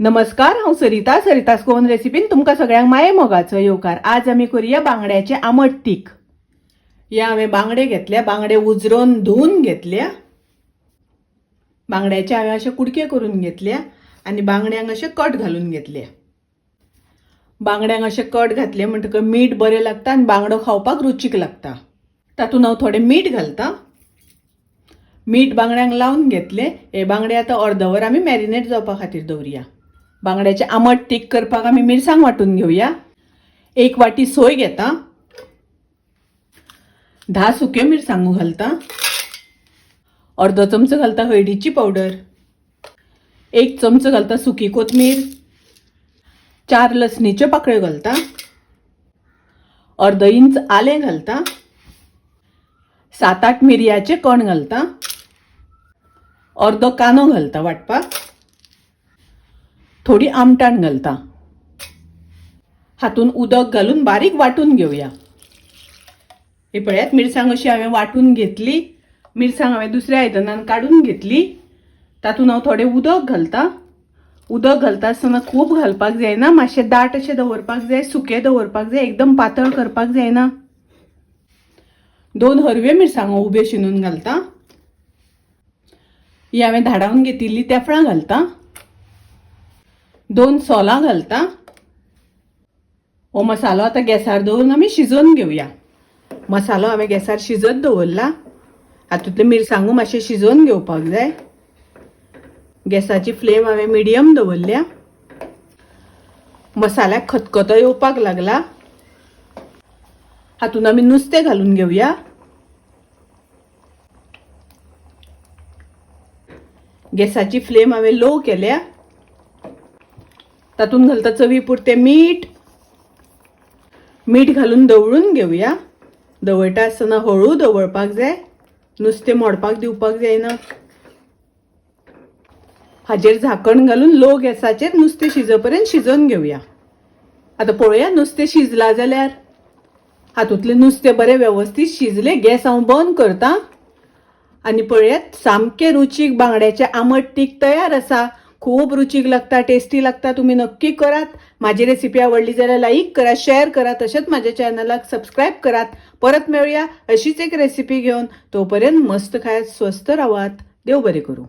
नमस्कार, हांव सरितास गोवन रेसिपीन तुमकां सगळ्यांक माये मोगाचो येवकार। आज आमी करूया बांगड्याचे आमट तीख। या हांवें बांगडे घेतल्या, बांगडे उजरोवन धुवन घेतल्या। बांगड्याचे हांवें अशे कुडके करून घेतल्या आनी बांगड्यांक अशे कट घालून घेतले। बांगड्यांक अशे कट घातले म्हणटकच मीठ बरें लागता आनी बांगडो खावपाक रुचीक लागता। तातूंत हांव थोडे मीठ घालता। मीठ बांगड्यांक लावन घेतले। हे बांगडे आता अर्दवर आमी मॅरिनेट जावपा खातीर दवरया। बांगड्याचे आमट तीख करपाक आमी मिरसांग वाटून घेवया। 1 वाटी सोय घेता, 10 सुक्यो मिरसांगो घालता, अर्दो चमचो घालता हळदीची पावडर, 1 चमचो घालता सुकी कोथमीर, 4 लसणीच्यो पाकळ्यो घालता, अर्दो इंच आलें घालता, 7-8 मिरयाचे कण घालता, अर्दो कांदो घालता वाटपाक, थोडी आमटाण घालता। हातून उदक घालून बारीक वाटून घेवया। हे पळयात, मिरसांग अशी हांवें वाटून घेतली। मिरसांग हांवें दुसऱ्या आयदनान काडून घेतली। तातूंत हांव थोडे उदक घालता। उदक घालता आसतना खूब घालपाक जायना, मातशें दाट अशें दवरपाक जाय, सुकें दवरपाक जाय, एकदम पातळ करपाक जायना। 2 हरव्यो मिरसांगो उब्यो शिनून घालता। ही हांवें धाडावन घेतिल्ली तेफळां घालता, 2 सोलां घालता। हो मसालो आता गॅसार दवरून आमी शिजोवन घेवया। मसालो हांवें गॅसार शिजत दवरला। हातूंतले मिरसांगो मातशे शिजोवन घेवपाक जाय। गॅसाची फ्लेम हांवें मिडियम दवरल्या। मसाल्याक खतखतो येवपाक लागला। हातून आमी नुस्तें घालून घेवया। गॅसाची फ्लेम हांवें लो केल्या। तातून घालता चवी पुरते मीठ। मीठ घालून दवळून घेवया। दवळटा आसतना हळू दवळपाक जाय, नुस्तें मोडपाक दिवपाक जायना। हाजेर झाकण घालून लो गॅसाचेर नुस्तें शिजोपर्यंत शिजोवन घेवया। आता पळोवया नुस्तें शिजला जाल्यार। हातूंतलें नुस्तें बरें वेवस्थीत शिजलें। गॅस हांव बंद करता आनी पळयात, सामकें रुचीक बांगड्याचें आमट तीख तयार आसा। खूब रुचीक लागता, टेस्टी लागता। तुम्ही नक्की करात। माझी रेसिपी आवडली जाल्यार लाईक करा, शेअर करा, तशेंच माझ्या चॅनलाक सबस्क्राईब करात। परत मेळूया अशीच एक रेसिपी घेऊन। तोपर्यंत मस्त खायात, स्वस्त रावात। देव बरें करूं।